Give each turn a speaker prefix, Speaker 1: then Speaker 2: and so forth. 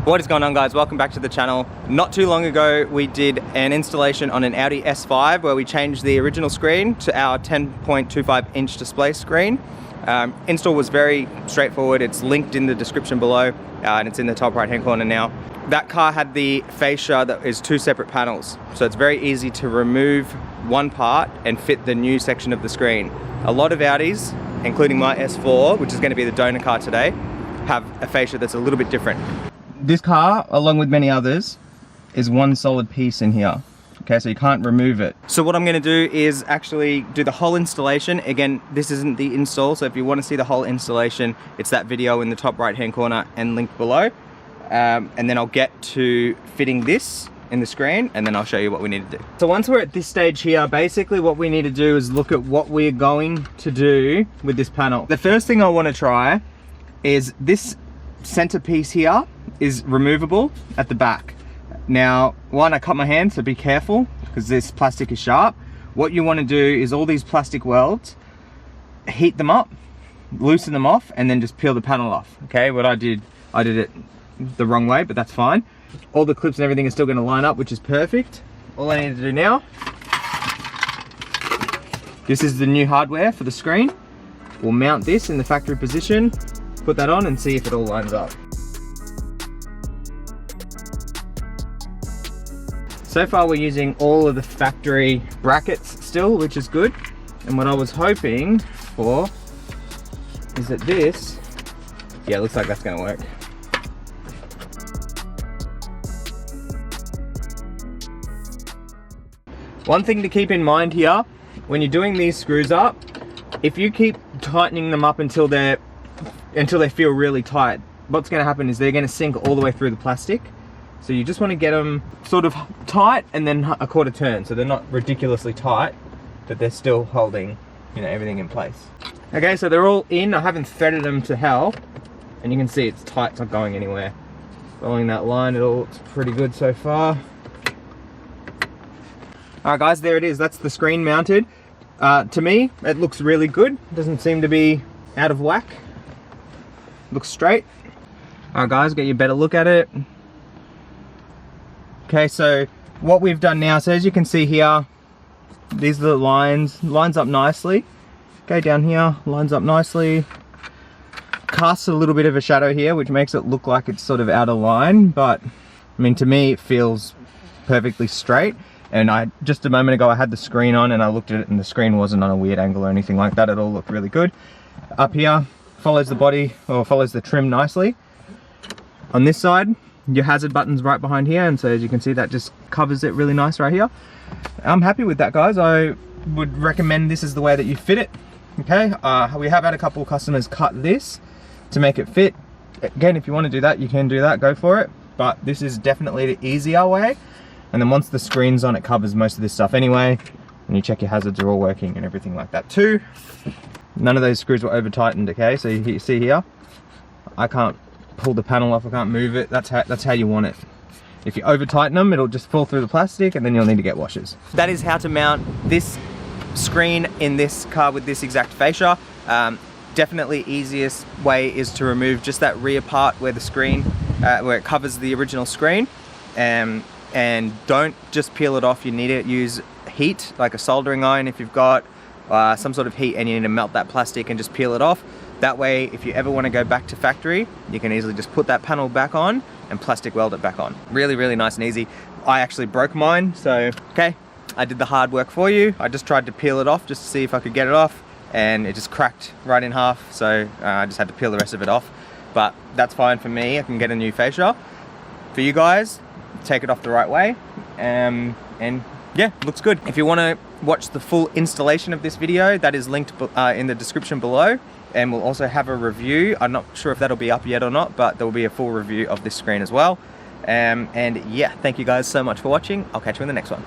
Speaker 1: What is going on, guys? Welcome back to the channel. Not too long ago we did an installation on an Audi S5 where we changed the original screen to our 10.25 inch display screen. Install was very straightforward. It's linked in the description below and it's in the top right hand corner now. That car had the fascia that is two separate panels, so it's very easy to remove one part and fit the new section of the screen. A lot of Audis, including my S4, which is going to be the donor car today, have a fascia that's a little bit different. This car, along with many others, is one solid piece in here. Okay, so you can't remove it. So what I'm going to do is actually do the whole installation. Again, this isn't the install, so if you want to see the whole installation, it's that video in the top right hand corner and linked below. And then I'll get to fitting this in the screen, and then I'll show you what we need to do. So once we're at this stage here, basically what we need to do is look at what we're going to do with this panel. The first thing I want to try is this centerpiece here is removable at the back. Now, one, I cut my hand, so be careful because this plastic is sharp. What you want to do is all these plastic welds, heat them up, loosen them off, and then just peel the panel off. Okay, what I did it the wrong way, but that's fine. All the clips and everything are still going to line up, which is perfect. All I need to do now, this is the new hardware for the screen. We'll mount this in the factory position, put that on and see if it all lines up. So far we're using all of the factory brackets still, which is good. And what I was hoping for is that this, yeah, looks like that's gonna work. One thing to keep in mind here, when you're doing these screws up, if you keep tightening them up until they feel really tight, what's gonna happen is they're gonna sink all the way through the plastic. So you just want to get them sort of tight and then a quarter turn, so they're not ridiculously tight, but they're still holding, you know, everything in place. Okay, so they're all in. I haven't threaded them to hell, and you can see it's tight, it's not going anywhere. Following that line, it all looks pretty good so far. Alright guys, there it is. That's the screen mounted. To me, it looks really good. It doesn't seem to be out of whack. Looks straight. Alright guys, get you a better look at it. Okay, so what we've done now, so as you can see here, these are the lines up nicely. Okay, down here, lines up nicely. Casts a little bit of a shadow here, which makes it look like it's sort of out of line, but I mean, to me, it feels perfectly straight. And just a moment ago, I had the screen on and I looked at it and the screen wasn't on a weird angle or anything like that. It all looked really good. Up here, follows the body, or follows the trim nicely. On this side, your hazard button's right behind here, and so as you can see, that just covers it really nice right here. I'm happy with that, guys. I would recommend this is the way that you fit it. Okay, we have had a couple of customers cut this to make it fit. Again, if you want to do that, you can do that, go for it. But this is definitely the easier way. And then once the screen's on, it covers most of this stuff anyway. And you check your hazards are all working and everything like that too. None of those screws were over tightened, okay? So you see here, I can't pull the panel off, I can't move it. That's how you want it. If you over tighten them, it'll just fall through the plastic and then you'll need to get washers. That is how to mount this screen in this car with this exact fascia. Definitely easiest way is to remove just that rear part where the screen, where it covers the original screen. And don't just peel it off, you need to use heat, like a soldering iron if you've got some sort of heat, and you need to melt that plastic and just peel it off. That way, if you ever want to go back to factory, you can easily just put that panel back on and plastic weld it back on. Really, really nice and easy. I actually broke mine, so okay, I did the hard work for you. I just tried to peel it off just to see if I could get it off, and it just cracked right in half, so I just had to peel the rest of it off. But that's fine for me, I can get a new fascia. For you guys, take it off the right way, and yeah, looks good. If you want to watch the full installation of this video, that is linked in the description below. And we'll also have a review. I'm not sure if that'll be up yet or not, but there will be a full review of this screen as well. And yeah, thank you guys so much for watching. I'll catch you in the next one.